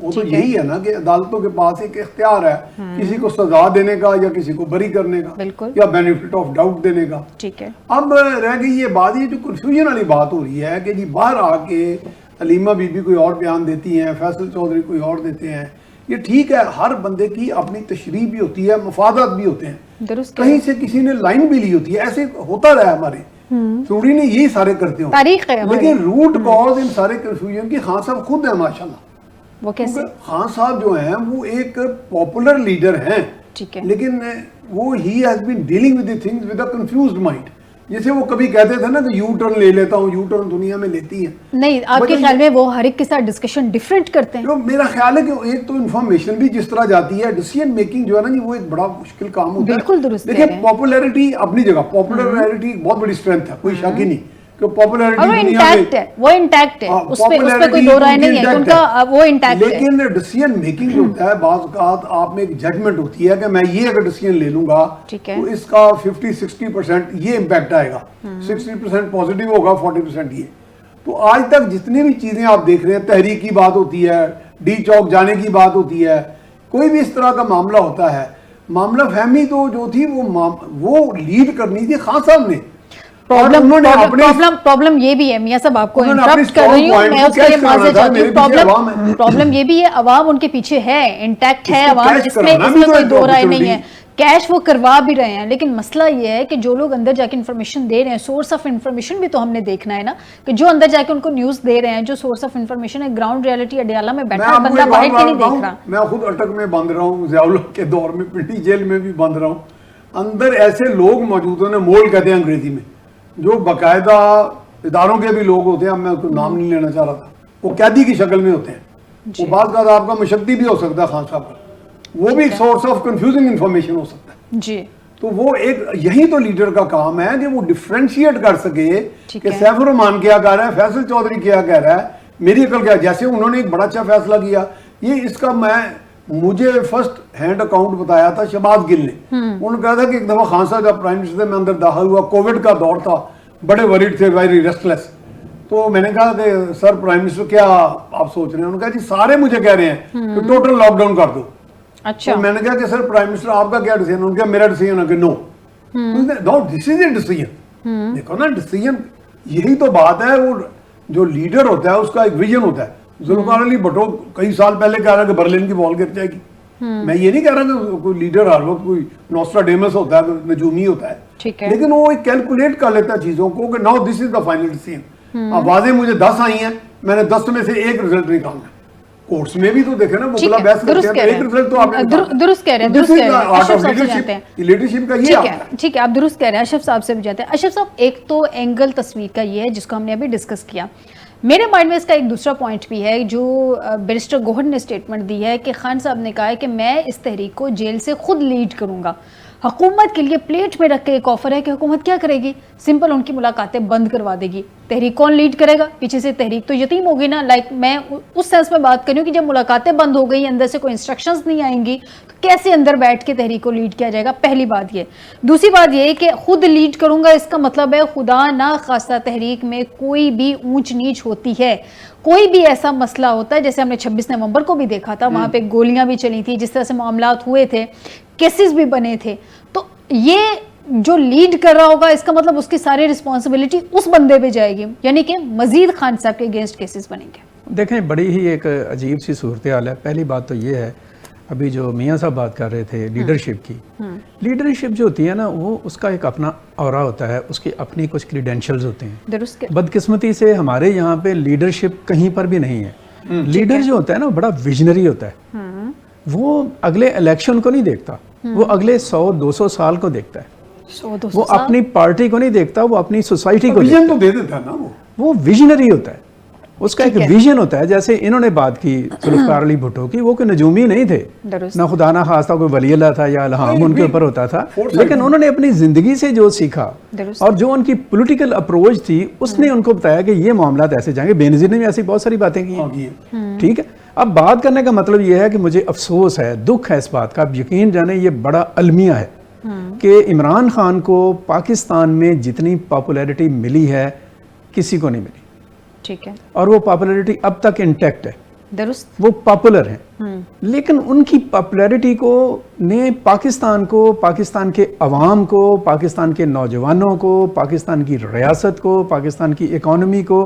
وہ تو یہی ہے نا کہ عدالتوں کے پاس ایک اختیار ہے کسی کو سزا دینے کا یا کسی کو بری کرنے کا یا بینیفٹ آف ڈاؤٹ دینے کا. ٹھیک ہے. اب رہ گئی یہ بات, یہ جو کنفیوژن والی بات ہو رہی ہے کہ جی باہر آ کے علیمہ بی بی کوئی اور بیان دیتی ہیں, فیصل چودھری کوئی اور دیتے ہیں. یہ ٹھیک ہے, ہر بندے کی اپنی تشریح بھی ہوتی ہے, مفادات بھی ہوتے ہیں, کہیں سے کسی نے لائن بھی لی ہوتی ہے, ایسے ہوتا رہا ہے ہمارے سعودی نے یہی سارے کرتے ہوں. لیکن روٹ کاز ان سارے کنفیوژن کی خان صاحب خود ہیں ماشاءاللہ. وہ کیسے؟ خان صاحب جو ہیں وہ ایک پاپولر لیڈر ہیں, لیکن وہ he has been dealing with the things with a confused mind. جیسے وہ کبھی کہتے تھے نا کہ یو ٹرن لے لیتا ہوں, یو ٹرن دنیا میں لیتی ہے. نہیں, آپ کے خیال میں وہ ہر ایک کے ساتھ ڈسکشن ڈیفرنٹ کرتے ہیں؟ میرا خیال ہے کہ ایک تو انفارمیشن بھی جس طرح جاتی ہے, ڈیسیژن میکنگ جو ہے نا وہ ایک بڑا مشکل کام ہوتا ہے. بالکل درست. دیکھیں پاپولیرٹی اپنی جگہ, پاپولیرٹی بہت بڑی اسٹرینتھ ہے, کوئی شک ہی نہیں کہ پاپولیرٹی وہ انٹیکٹ ہے, اس پہ کوئی دو رائے نہیں ہے, ان کا وہ انٹیکٹ ہے. لیکن ڈیسیژن میکنگ جو ہوتا ہے بعض اوقات آپ میں ایک ججمنٹ ہوتی ہے کہ میں یہ اگر ڈیسیژن لے لوں گا تو اس کا 50-60% یہ امپیکٹ آئے گا, 60% پازیٹیو ہوگا, 40% یہ. تو آج تک جتنی بھی چیزیں آپ دیکھ رہے ہیں, تحریک کی بات ہوتی ہے, ڈی چوک جانے کی بات ہوتی ہے, کوئی بھی اس طرح کا معاملہ ہوتا ہے, معاملہ فہمی تو جو تھی وہ لیڈ کرنی تھی خان صاحب نے. پرابلم یہ بھی ہے میاں صاحب, آپ کو انٹرپٹ کر رہی ہوں میں, اس کے لیے معذرت چاہتی ہوں. پرابلم یہ بھی ہے, عوام ان کے پیچھے ہے, انٹیکٹ ہے عوام, اس میں کوئی دو رائے نہیں ہے. کیش وہ کروا بھی رہے ہیں, لیکن مسئلہ یہ ہے کہ جو لوگ اندر جا کے انفارمیشن دے رہے ہیں, سورس آف انفارمیشن بھی تو ہم نے دیکھنا ہے نا, کہ جو اندر جا کے ان کو نیوز دے رہے ہیں, جو سورس آف انفارمیشن ہے, گراؤنڈ ریالٹی اڈیالہ میں بیٹھا ہے بندہ باہر کے نہیں دیکھ رہا. میں خود اٹک میں بند رہا ہوں, ضیاء اللہ کے دور میں پنڈی جیل میں بھی بند رہا ہوں. اندر ایسے لوگ موجود ہیں, مول کہتے ہیں انگریزی میں, جو باقاعدہ اداروں کے بھی لوگ ہوتے ہیں, میں کوئی نام نہیں لینا چاہ رہا تھا, وہ قیدی کی شکل میں ہوتے ہیں. وہ بعض کا آپ کا مشقتی بھی ہو سکتا ہے خان صاحب کا, وہ بھی ایک سورس آف کنفیوزنگ انفارمیشن ہو سکتا ہے. جی, تو وہ ایک یہی تو لیڈر کا کام ہے کہ وہ ڈیفرینشیٹ کر سکے کہ سیف الرحمان کیا کہہ رہا ہے, فیصل چودھری کیا کہہ رہا ہے, میری عقل کیا. جیسے انہوں نے ایک بڑا اچھا فیصلہ کیا, یہ اس کا مجھے فرسٹ ہینڈ اکاؤنٹ بتایا تھا شہباز گل نے. انہوں نے کہا تھا کہ ایک دفعہ خان صاحب جب پرائم منسٹر میں اندر داخل ہوا, کووڈ کا دور تھا, بڑے ورڈ تھے, ویری ریسٹلیس. تو میں نے کہا کہ سر پرائم منسٹر کیا آپ سوچ رہے ہیں؟ انہوں نے کہا جی سارے مجھے کہہ رہے ہیں کہ ٹوٹل لاک ڈاؤن کر دو. اچھا, میں نے کہا کہ سر پرائم منسٹر آپ کا کیا ڈیسیژن؟ انہوں نے کہا میرا ڈیسیژن ہے کہ نو. دس از اے ڈیسیژن. دیکھو نا, ڈیسیژن یہی تو بات ہے. وہ جو لیڈر ہوتا ہے اس کا ایک ویژن ہوتا ہے. ذوالفقار علی بھٹو کئی سال پہلے کہہ رہا کہ برلن کی وال گر جائے گی. میں یہ نہیں کہہ رہا کہ کوئی لیڈر ہر وقت کوئی نوسٹراڈیمس ہوتا ہے, نجومی ہوتا ہے, لیکن وہ ایک کیلکولیٹ کر لیتا ہے چیزوں کو کہ now this is the final decision. آوازیں مجھے 10 آئی ہیں, میں نے 10 میں سے ایک رزلٹ نکالنا ہے. کورٹس میں بھی تو دیکھیں نا, مبلا بحث کرتے ہیں, ایک رزلٹ تو آپ نے درست کہہ رہے ہیں, درست کہہ رہے ہیں. اشرف صاحب سے جاتے ہیں, لیڈرشپ کا یہ ہے. ٹھیک ہے, آپ درست کہہ رہے ہیں. اشرف صاحب سے بھی جاتے ہیں. اشرف صاحب, ایک تو اینگل تصویر کا یہ ہے جس کو ہم نے ابھی ڈسکس کیا. میرے مائنڈ میں اس کا ایک دوسرا پوائنٹ بھی ہے جو بیرسٹر گوہر نے اسٹیٹمنٹ دی ہے کہ خان صاحب نے کہا ہے کہ میں اس تحریک کو جیل سے خود لیڈ کروں گا. حکومت کے لیے پلیٹ میں رکھ کے ایک آفر ہے کہ حکومت کیا کرے گی, سمپل ان کی ملاقاتیں بند کروا دے گی. تحریک کون لیڈ کرے گا؟ پیچھے سے تحریک تو یتیم ہوگی نا. لائک میں اس سینس میں بات کر رہی ہوں کہ جب ملاقاتیں بند ہو گئی, اندر سے کوئی انسٹرکشنز نہیں آئیں گی, تو کیسے اندر بیٹھ کے تحریک کو لیڈ کیا جائے گا؟ پہلی بات یہ. دوسری بات یہ کہ خود لیڈ کروں گا, اس کا مطلب ہے خدا نہ خواستہ تحریک میں کوئی بھی اونچ نیچ ہوتی ہے, کوئی بھی ایسا مسئلہ ہوتا ہے, جیسے ہم نے 26 نومبر کو بھی دیکھا تھا, وہاں پہ گولیاں بھی چلی تھی, جس طرح سے معاملات ہوئے تھے, کیسز بھی بنے تھے. تو یہ جو لیڈ کر رہا ہوگا, اس کا مطلب اس کی ساری رسپانسبلٹی اس بندے پہ جائے گی, یعنی کہ مزید خان صاحب کے اگینسٹ کیسز بنیں گے. دیکھیں, بڑی ہی ایک عجیب سی صورتحال ہے. پہلی بات تو یہ ہے, ابھی جو میاں صاحب بات کر رہے تھے لیڈرشپ کی, لیڈرشپ جو ہوتی ہے نا, وہ اس کا ایک اپنا اورا ہوتا ہے, اس کی اپنی کچھ کریڈینشلز ہوتے ہیں. درست. بدقسمتی سے ہمارے یہاں پہ لیڈرشپ کہیں پر بھی نہیں ہے. لیڈر جو ہوتا ہے نا, بڑا ویژنری ہوتا ہے. وہ اگلے الیکشن کو نہیں دیکھتا, وہ اگلے 100-200 سال کو دیکھتا ہے. وہ اپنی پارٹی کو نہیں دیکھتا, وہ اپنی سوسائٹی کو ویژن تو دے دیتا ہے نا. وہ ویژنری ہوتا ہے, اس کا ایک ویژن ہوتا ہے. جیسے انہوں نے بات کی ذوالفقار علی بھٹو کی, وہ کوئی نجومی نہیں تھے, نہ خدا نہ خواستہ کوئی ولی اللہ تھا یا الہام ان کے اوپر ہوتا تھا, لیکن انہوں نے اپنی زندگی سے جو سیکھا اور جو ان کی پولیٹیکل اپروچ تھی, اس نے ان کو بتایا کہ یہ معاملات ایسے جائیں گے. بے نظیر نے بھی ایسی بہت ساری باتیں کی ہیں. ٹھیک ہے, اب بات کرنے کا مطلب یہ ہے کہ مجھے افسوس ہے, دکھ ہے اس بات کا. اب یقین جانیں یہ بڑا المیہ ہے کہ عمران خان کو پاکستان میں جتنی پاپولیرٹی ملی ہے کسی کو نہیں ملی. ٹھیک ہے, اور وہ پاپولیرٹی اب تک انٹیکٹ ہے. درست. وہ پاپولر ہیں, لیکن ان کی پاپولیرٹی کو نے پاکستان کو, پاکستان کے عوام کو, پاکستان کے نوجوانوں کو, پاکستان کی ریاست کو, پاکستان کی اکانومی کو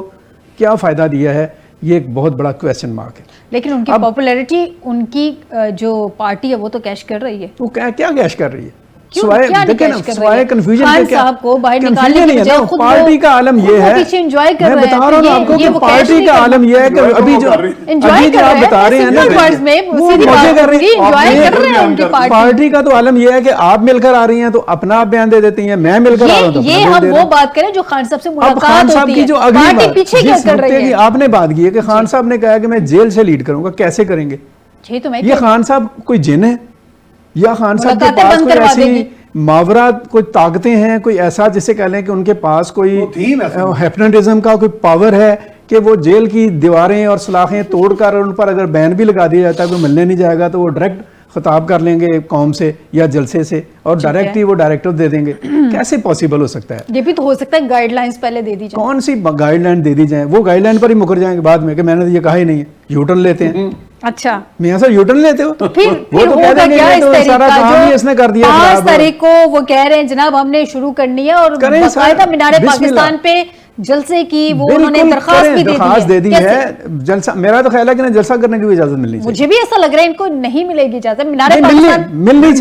کیا فائدہ دیا ہے, یہ ایک بہت بڑا کویسچن مارک ہے. لیکن ان کی پاپولیرٹی, ان کی جو پارٹی ہے وہ تو کیش کر رہی ہے. وہ کیا کیش کر رہی ہے؟ سوائے کنفیوژن صاحب کو باہر نکالنے کی بجائے خود پارٹی کا عالم یہ ہے, میں بتا رہا ہوں آپ کو کہ پارٹی کا عالم یہ ہے کہ ابھی جو آپ بتا رہے ہیں نا, پارٹی کا تو عالم یہ ہے کہ آپ مل کر آ رہی ہیں تو اپنا آپ بیان دے دیتی ہیں, میں مل کر آ رہا ہوں. یہ ہم وہ بات کریں جو خان صاحب سے ملاقات ہوتی ہے, جو اگلی پیچھے کیا کر رہی ہے. آپ نے بات کی ہے کہ خان صاحب نے کہا کہ میں جیل سے لیڈ کروں گا, کیسے کریں گے؟ یہ خان صاحب کوئی جن ہے یا خان صاحب کے پاس کوئی ایسی ماورات کوئی طاقتیں ہیں, کوئی ایسا جسے کہہ لیں کہ ان کے پاس کوئی ہیپنوٹزم کا کوئی پاور ہے کہ وہ جیل کی دیواریں اور سلاخیں توڑ کر ان پر اگر بین بھی لگا دیا جاتا ہے, کوئی ملنے نہیں جائے گا تو وہ ڈائریکٹ خطاب کر لیں گے قوم سے یا جلسے سے اور ڈائریکٹ ہی وہ ڈائریکٹر دے دیں گے. کیسے پاسبل ہو سکتا ہے؟ یہ بھی تو ہو سکتا ہے گائیڈ لائنز پہلے دے دی جائیں. کون سی گائیڈ لائن دے دی جائیں؟ وہ گائیڈ لائن پر ہی مکر جائیں گے بعد میں کہ میں نے یہ کہا ہی نہیں ہے, یوٹرن لیتے ہیں. اچھا میاں صاحب یوٹرن لیتے ہو تو پھر ہوگا کیا اس طریقہ جو 5 تاریخ کو وہ کہہ رہے ہیں جناب ہم نے شروع کرنی ہے اور باقاعدہ مینار پاکستان پہ جلسے کی وہ انہوں نے درخواست بھی دے دی ہے. جلسہ میرا تو خیال ہے کہ جلسہ کرنے کی اجازت ملنی چاہیے. مجھے بھی ایسا لگ رہا ہے ان کو نہیں ملے گی اجازت. مینار پاکستان ملنی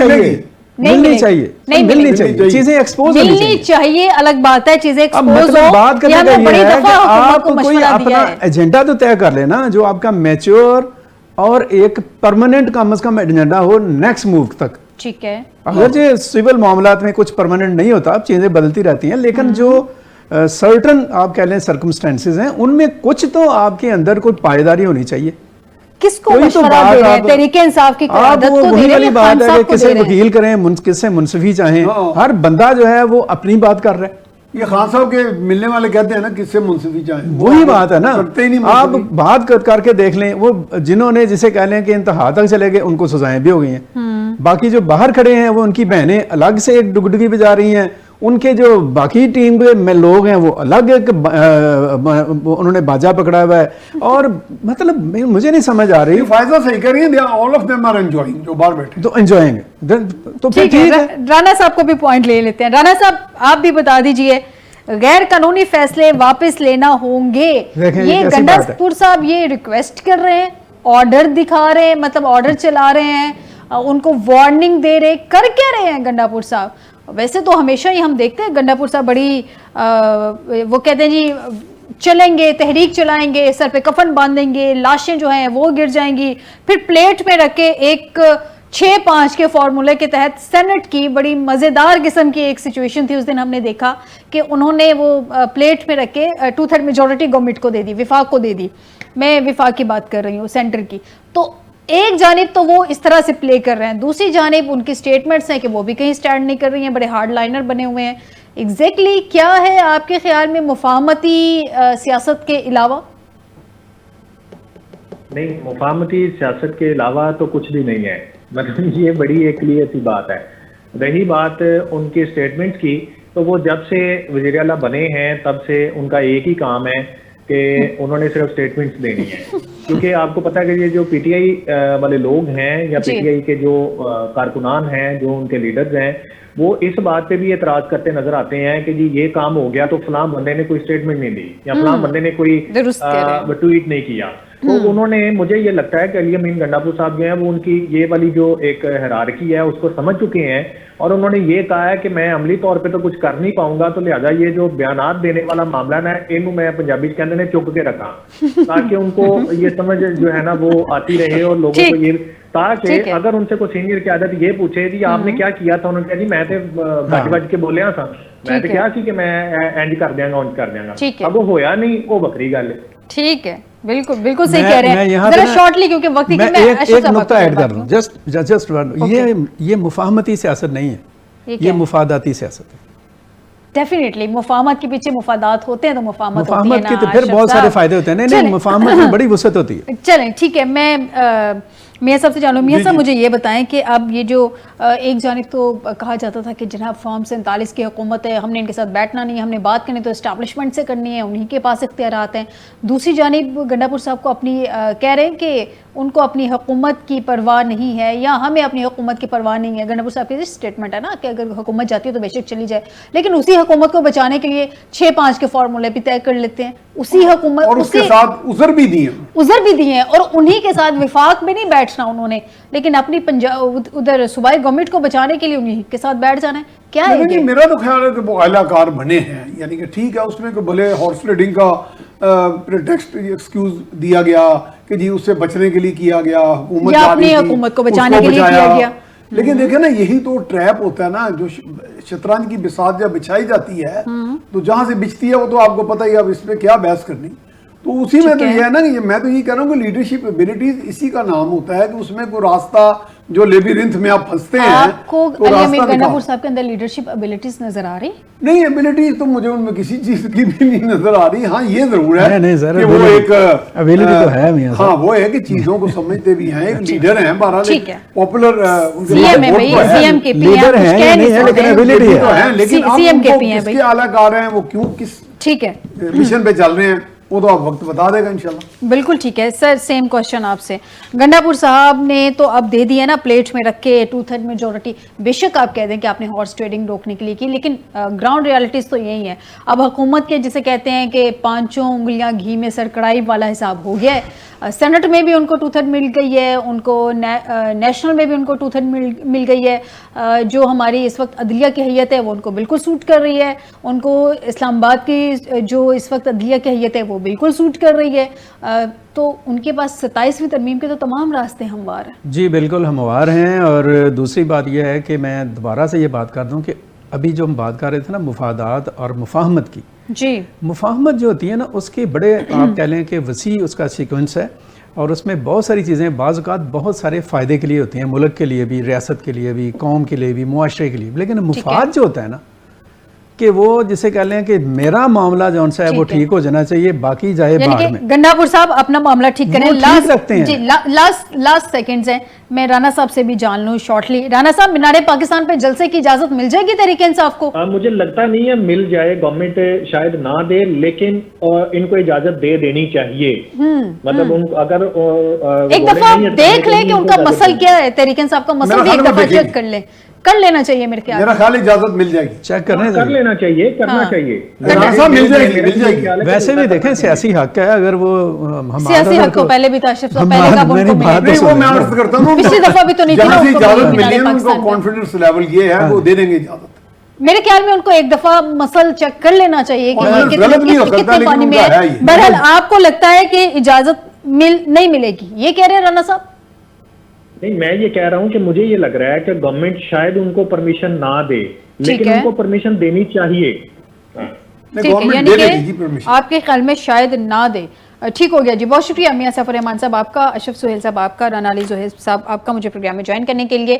چاہیے, چیزیں ایکسپوز ملنی چاہیے, الگ بات ہے چیزیں ایکسپوز ہو. بات کرنے کا یہ ہے کہ آپ کوئی اپنا ایجنڈا تو طے کر لینا جو آپ کا میچور اور ایک پرماننٹ کم از کم ایجنڈا ہو نیکسٹ موو تک. ٹھیک ہے, اگرچہ سول معاملات میں کچھ پرماننٹ نہیں ہوتا, چیزیں بدلتی رہتی ہیں, لیکن جو سرٹن آپ کہہ لیں سرکمسٹینسز ہیں ان میں کچھ تو آپ کے اندر کوئی پائیداری ہونی چاہیے. کس کو مشورہ دے رہے ہیں؟ تحریک انصاف کی قیادت کو دے رہے ہیں, خان صاحب کو کسی وکیل کریں, کس سے منصفی چاہیں, ہر بندہ جو ہے وہ اپنی بات کر رہا ہے. یہ خان صاحب کے ملنے والے کہتے ہیں نا کس سے منصفی چاہیں, وہی بات ہے نا. آپ بات کر کے دیکھ لیں, وہ جنہوں نے جسے کہہ لیں کہ انتہا تک چلے گئے ان کو سزائیں بھی ہو گئی ہیں. باقی جو باہر کھڑے ہیں وہ ان کی بہنیں الگ سے ایک ڈگڈگی بجا رہی ہیں, ان کے جو باقی ٹیم میں لوگ ہیں وہ الگ ایک انہوں نے باجا پکڑا ہوا ہے. اور مطلب مجھے نہیں سمجھ آ رہی. فائزہ صحیح کر رہی ہیں, all of them are enjoying, جو باہر بیٹھے تو انجوائنگ ہے. تو ٹھیک ہے, رانا صاحب کو بھی پوائنٹ لے لیتے ہیں. رانا صاحب آپ بھی بتا دیجئے, غیر قانونی فیصلے واپس لینا ہوں گے, یہ گنڈا پور صاحب یہ ریکویسٹ کر رہے ہیں, آرڈر دکھا رہے ہیں, مطلب آرڈر چلا رہے ہیں, ان کو وارننگ دے رہے, کر کیا رہے ہیں گنڈا پور صاحب؟ ویسے تو ہمیشہ ہی ہم دیکھتے ہیں گنڈا پور صاحب بڑی وہ کہتے ہیں جی چلیں گے, تحریک چلائیں گے, سر پہ کفن باندھیں گے, لاشیں جو ہیں وہ گر جائیں گی, پھر پلیٹ میں رکھ کے ایک 6-5 کے فارمولے کے تحت سینٹ کی بڑی مزیدار قسم کی ایک سچویشن تھی. اس دن ہم نے دیکھا کہ انہوں نے وہ پلیٹ میں رکھ کے 2/3 میجورٹی گورنمنٹ کو دے دی, وفاق کو دے دی. میں وفاق کی بات کر رہی ہوں, سینٹر کی. تو ایک جانب تو وہ اس طرح سے پلے کر رہے ہیں, دوسری جانب ان کی سٹیٹمنٹس ہیں کہ وہ بھی کہیں سٹینڈ نہیں کر رہی ہیں, بڑے ہارڈ لائنر بنے ہوئے ہیں. ایگزیکٹلی کیا ہے آپ کے خیال میں مفاہمتی سیاست کے علاوہ؟ نہیں, مفاہمتی سیاست کے علاوہ تو کچھ بھی نہیں ہے. مطلب یہ بڑی ایک کلیئر سی بات ہے. رہی بات ان کی سٹیٹمنٹس کی, تو وہ جب سے وزیر اعلیٰ بنے ہیں تب سے ان کا ایک ہی کام ہے کہ انہوں نے صرف سٹیٹمنٹس دینی ہے. کیونکہ آپ کو پتا ہے کہ یہ جو پی ٹی آئی والے لوگ ہیں یا پی ٹی آئی کے جو کارکنان ہیں, جو ان کے لیڈرز ہیں, وہ اس بات پہ بھی اعتراض کرتے نظر آتے ہیں کہ جی یہ کام ہو گیا تو فلاں بندے نے کوئی سٹیٹمنٹ نہیں دی یا فلاں بندے نے کوئی ٹویٹ نہیں کیا. تو انہوں نے, مجھے یہ لگتا ہے کہ علی امین گنڈا پور صاحب جو ہیں وہ ان کی یہ والی جو ایک ہیرارکی ہے اس کو سمجھ چکے ہیں, اور انہوں نے یہ کہا ہے کہ میں عملی طور پہ تو کچھ کر نہیں پاؤں گا, تو لہٰذا یہ جو بیانات دینے والا معاملہ نا انہوں میں پنجابی کہتے ہیں چپ کے رکھا, تاکہ ان کو یہ سمجھ جو ہے نا وہ آتی رہے, اور لوگوں کو یہ, تاکہ اگر ان سے کوئی سینئر قیادت یہ پوچھے کہ آپ نے کیا کیا تھا, انہوں نے کہا جی میں تو بج کے بولیا تھا, میں تو کیا سی کہ میں اینڈ کر دیا گا, آن کر دیا گا. اب وہ ہویا نہیں, وہ بکری گل ہے. ٹھیک ہے, بالکل بالکل صحیح کہہ رہے ہیں. ذرا شارٹلی کیونکہ وقت کی میں ایک نقطہ ایڈ کر دوں, جسٹ یہ مفاہمتی سیاست نہیں ہے, یہ مفاداتی سیاست ہے. ڈیفینیٹلی مفاہمت کے پیچھے مفادات ہوتے ہیں, تو مفاہمت کے تو پھر بہت سارے فائدے ہوتے ہیں. نہیں, مفاہمت میں بڑی وسعت ہوتی ہے. چلیں ٹھیک ہے, میں میاں صاحب سے جانو. میاں صاحب مجھے یہ بتائیں کہ اب یہ جو ایک جانب تو کہا جاتا تھا کہ جناب فارم 47 کی حکومت ہے, ہم نے ان کے ساتھ بیٹھنا نہیں, ہم نے بات کرنی تو اسٹیبلشمنٹ سے کرنی ہے, انہی کے پاس اختیارات ہیں. دوسری جانب گنڈا پور صاحب کو اپنی کہہ رہے ہیں کہ ان کو اپنی حکومت کی پرواہ نہیں ہے, یا ہمیں اپنی حکومت کی پرواہ نہیں ہے. گنڈا پور صاحب کی اسٹیٹمنٹ ہے نا کہ اگر حکومت جاتی ہے تو بے شک چلی جائے, لیکن اسی حکومت کو بچانے کے لیے 6-5 کے فارمولے بھی طے کر لیتے ہیں. اسی حکومت اور اس کے ساتھ عذر بھی دیے اور انہی کے ساتھ وفاق میں نہیں بیٹھنا انہوں نے, لیکن اپنی ادھر صوبائی گورنمنٹ کو بچانے کے لیے انہی کے ساتھ بیٹھ جانا ہے. کیا ہے میرا تو خیال ہے کہ وہ اعلیٰ کار بنے ہیں, یعنی کہ ٹھیک ہے اس میں کہ بھلے ہارس ریڈنگ کا پریٹیکسٹ ایکسکیوز دیا گیا کہ جی اس سے بچنے کے لیے کیا گیا, حکومت یا اپنی حکومت کو بچانے کے لیے کیا گیا. لیکن دیکھیں نا یہی تو ٹریپ ہوتا ہے نا, جو شطرنج کی بساط جب بچھائی جاتی ہے تو جہاں سے بچتی ہے وہ تو آپ کو پتہ ہی, اب اس میں کیا بحث کرنی. تو اسی میں تو یہ ہے نا, میں تو یہ کہہ رہا ہوں کہ لیڈرشپ ایبلٹیز اسی کا نام ہوتا ہے کہ اس میں کوئی راستہ جو لیبیرنتھ میں آپ پھنستے ہیں. آپ کو گنڈا پور صاحب کے اندر لیڈرشپ ایبلٹیز نظر آ رہی نہیں؟ ایبلٹیز تو مجھے ان میں کسی چیز کی بھی نہیں نظر آ رہی. ہاں یہ ضرور ہے کہ وہ ایک ہاں وہ ہے کہ چیزوں کو سمجھتے بھی ہیں, ایک لیڈر ہیں, بہرحال پاپولر لیڈر ہیں, لیکن کس کے اعلیٰ کار ہیں, وہ کیوں کس ٹھیک ہے مشن پہ چل رہے ہیں, وہ تو آپ وقت بتا دے گا انشاءاللہ. بالکل ٹھیک ہے سر. سیم کوشچن آپ سے, گنڈا پور صاحب نے تو اب دے دیا نا پلیٹ میں رکھ کے 2/3 میجورٹی. بے شک آپ کہہ دیں کہ آپ نے ہارس ٹریڈنگ روکنے کے لیے کی, لیکن گراؤنڈ ریالٹیز تو یہی ہے. اب حکومت کے جسے کہتے ہیں کہ 5 انگلیاں گھی میں سر کڑائی والا حساب ہو گیا ہے. سینٹ میں بھی ان کو 2/3 مل گئی ہے, ان کو نیشنل میں بھی ان کو 2/3 مل گئی ہے. جو ہماری اس وقت عدلیہ کی حیت ہے وہ ان کو بالکل سوٹ کر رہی ہے. ان کو اسلام آباد کی جو اس وقت عدلیہ کی حیت ہے وہ بالکل سوٹ کر رہی ہے. تو ان کے پاس 27ویں ترمیم کے تو تمام راستے ہموار ہیں. جی بالکل ہموار ہیں. اور دوسری بات یہ ہے کہ میں دوبارہ سے یہ بات کر دوں کہ ابھی جو ہم بات کر رہے تھے نا مفادات اور مفاہمت کی, جی مفاہمت جو ہوتی ہے نا اس کے بڑے آپ کہہ لیں کہ وسیع اس کا سیکوینس ہے, اور اس میں بہت ساری چیزیں بعض اوقات بہت سارے فائدے کے لیے ہوتی ہیں, ملک کے لیے بھی, ریاست کے لیے بھی, قوم کے لیے بھی, معاشرے کے لیے بھی. لیکن مفاد جو ہوتا ہے نا کہ وہ جسے کہہ لیں کہ میرا معاملہ جو ہے وہ ٹھیک ہو جانا چاہیے, باقی جائے بعد میں. گنڈا پور صاحب اپنا معاملہ ٹھیک کریں, جی لاسٹ سیکنڈز ہیں. میں رانا صاحب سے بھی جان لوں شارٹلی. رانا صاحب, مینار پاکستان پہ جلسے کی اجازت مل جائے گی تحریک انصاف کو؟ مجھے لگتا نہیں ہے مل جائے, گورنمنٹ شاید نہ دے, لیکن ان کو اجازت دے دینی چاہیے. مطلب اگر ایک دفعہ دیکھ لیں کہ ان کا مسئلہ کیا ہے, تحریک انصاف کا مسئلہ بھی ایک دفعہ چیک کر لینا چاہیے. میرا خیال اجازت مل جائے گی, چیک کر لینا چاہیے, کرنا چاہیے. مل جائے گی. ویسے بھی دیکھیں سیاسی حق ہے, اگر وہ سیاسی حق کو پہلے بھی تاشف صاحب پہلے کا ان کو ملے, وہ میں عرض کرتا ہوں پچھلی دفعہ بھی تو نہیں تھی اجازت ملی, ان کو کانفیڈنس لیول یہ ہے وہ دے دیں گے اجازت. میرے خیال میں ان کو ایک دفعہ مسئلہ چیک کر لینا چاہیے کہ کتنے پانی میں ہے. بہرحال آپ کو لگتا ہے کہ اجازت نہیں ملے گی, یہ کہہ رہے ہیں رانا صاحب؟ نہیں, میں یہ کہہ رہا ہوں کہ مجھے یہ لگ رہا ہے کہ گورنمنٹ شاید ان کو پرمیشن نہ دے, لیکن ان کو پرمیشن دینی چاہیے. یعنی کہ آپ کے خیال میں شاید نہ دے. ٹھیک ہو گیا جی, بہت شکریہ میاں سفر رحمان صاحب آپ کا, اشرف سہیل صاحب آپ کا, رانا علی زہیر صاحب آپ کا مجھے پروگرام میں جوائن کرنے کے لیے.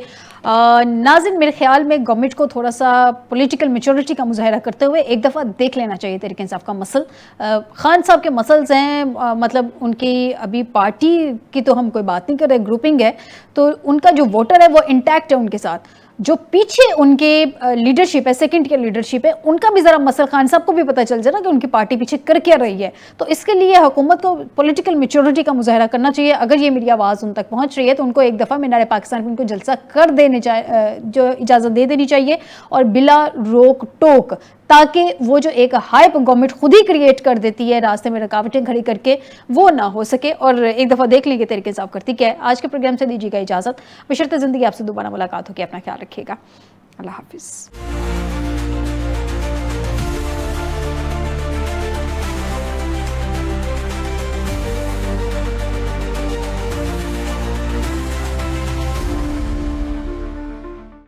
ناظرین, میرے خیال میں گورنمنٹ کو تھوڑا سا پولیٹیکل میچورٹی کا مظاہرہ کرتے ہوئے ایک دفعہ دیکھ لینا چاہیے تحریک انصاف کا مسئلہ. خان صاحب کے مسئلز ہیں, مطلب ان کی ابھی پارٹی کی تو ہم کوئی بات نہیں کر رہے, گروپنگ ہے, تو ان کا جو ووٹر ہے وہ انٹیکٹ ہے ان کے ساتھ. جو پیچھے ان کے لیڈرشپ ہے, سیکنڈ کے لیڈرشپ ہے, ان کا بھی ذرا مسئلہ خان صاحب کو بھی پتہ چل جائے نا کہ ان کی پارٹی پیچھے کر کیا رہی ہے. تو اس کے لیے حکومت کو پولیٹیکل میچورٹی کا مظاہرہ کرنا چاہیے. اگر یہ میری آواز ان تک پہنچ رہی ہے تو ان کو ایک دفعہ مینار پاکستان پہ ان کو جلسہ کر دینے جو اجازت دے دینی چاہیے, اور بلا روک ٹوک, تاکہ وہ جو ایک ہائپ گورنمنٹ خود ہی کریٹ کر دیتی ہے راستے میں رکاوٹیں کھڑی کر کے, وہ نہ ہو سکے. اور ایک دفعہ دیکھ لیں گے تحریک انصاف کرتی کیا ہے. آج کے پروگرام سے دیجیے گا اجازت, بشرط زندگی آپ سے دوبارہ ملاقات ہوگی. اپنا خیال رکھیے گا. اللہ حافظ.